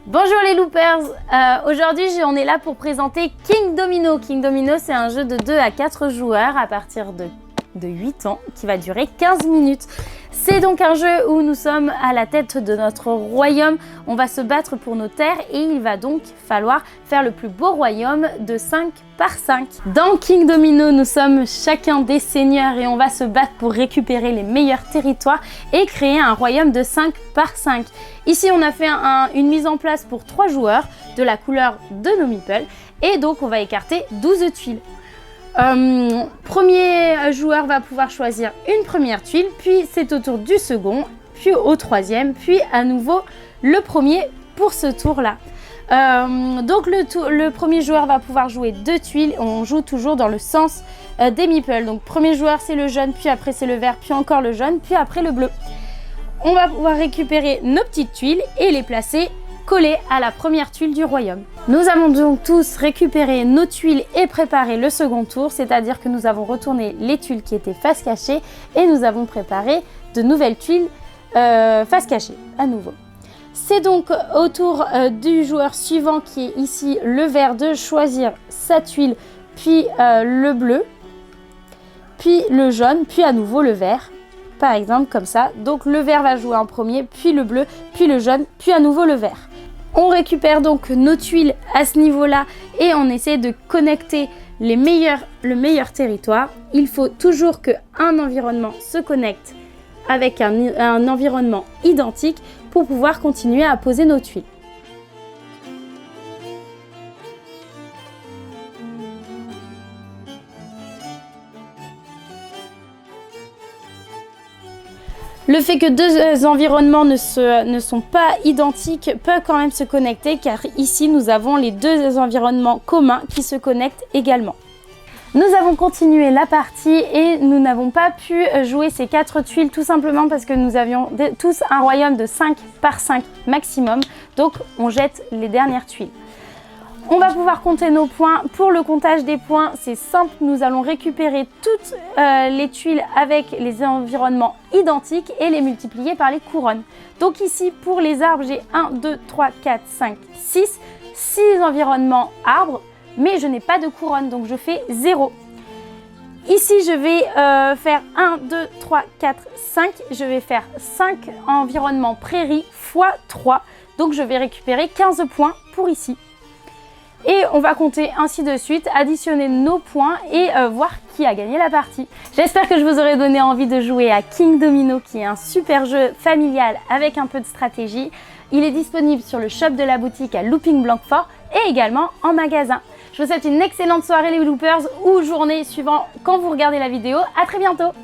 Bonjour les loopers, aujourd'hui on est là pour présenter King Domino. King Domino, c'est un jeu de 2 à 4 joueurs à partir de 8 ans qui va durer 15 minutes. C'est donc un jeu où nous sommes à la tête de notre royaume, on va se battre pour nos terres et il va donc falloir faire le plus beau royaume de 5 par 5. Dans King Domino, nous sommes chacun des seigneurs et on va se battre pour récupérer les meilleurs territoires et créer un royaume de 5 par 5. Ici, on a fait une mise en place pour 3 joueurs de la couleur de nos meeples et donc on va écarter 12 tuiles. Premier joueur va pouvoir choisir une première tuile, puis c'est au tour du second, puis au troisième, puis à nouveau le premier pour ce tour-là. Donc le premier joueur va pouvoir jouer 2 tuiles, on joue toujours dans le sens des meeples. Donc premier joueur c'est le jaune, puis après c'est le vert, puis encore le jaune, puis après le bleu. On va pouvoir récupérer nos petites tuiles et les placer collées à la première tuile du royaume. Nous avons donc tous récupéré nos tuiles et préparé le second tour, c'est-à-dire que nous avons retourné les tuiles qui étaient face cachée et nous avons préparé de nouvelles tuiles face cachée à nouveau. C'est donc au tour du joueur suivant qui est ici le vert de choisir sa tuile, puis le bleu, puis le jaune, puis à nouveau le vert. Par exemple comme ça, donc le vert va jouer en premier, puis le bleu, puis le jaune, puis à nouveau le vert. On récupère donc nos tuiles à ce niveau-là et on essaie de connecter le meilleur territoire. Il faut toujours qu'un environnement se connecte avec un environnement identique pour pouvoir continuer à poser nos tuiles. Le fait que deux environnements ne sont pas identiques peut quand même se connecter car ici nous avons les deux environnements communs qui se connectent également. Nous avons continué la partie et nous n'avons pas pu jouer ces 4 tuiles tout simplement parce que nous avions tous un royaume de 5 par 5 maximum, donc on jette les dernières tuiles. On va pouvoir compter nos points. Pour le comptage des points, c'est simple, nous allons récupérer toutes les tuiles avec les environnements identiques et les multiplier par les couronnes. Donc ici, pour les arbres, j'ai 1, 2, 3, 4, 5, 6 environnements arbres, mais je n'ai pas de couronne, donc je fais 0. Ici, je vais faire 1, 2, 3, 4, 5. Je vais faire 5 environnements prairies fois 3. Donc je vais récupérer 15 points pour ici. Et on va compter ainsi de suite, additionner nos points et voir qui a gagné la partie. J'espère que je vous aurai donné envie de jouer à King Domino, qui est un super jeu familial avec un peu de stratégie. Il est disponible sur le shop de la boutique à Looping Blanquefort et également en magasin. Je vous souhaite une excellente soirée les loopers ou journée suivant quand vous regardez la vidéo. À très bientôt!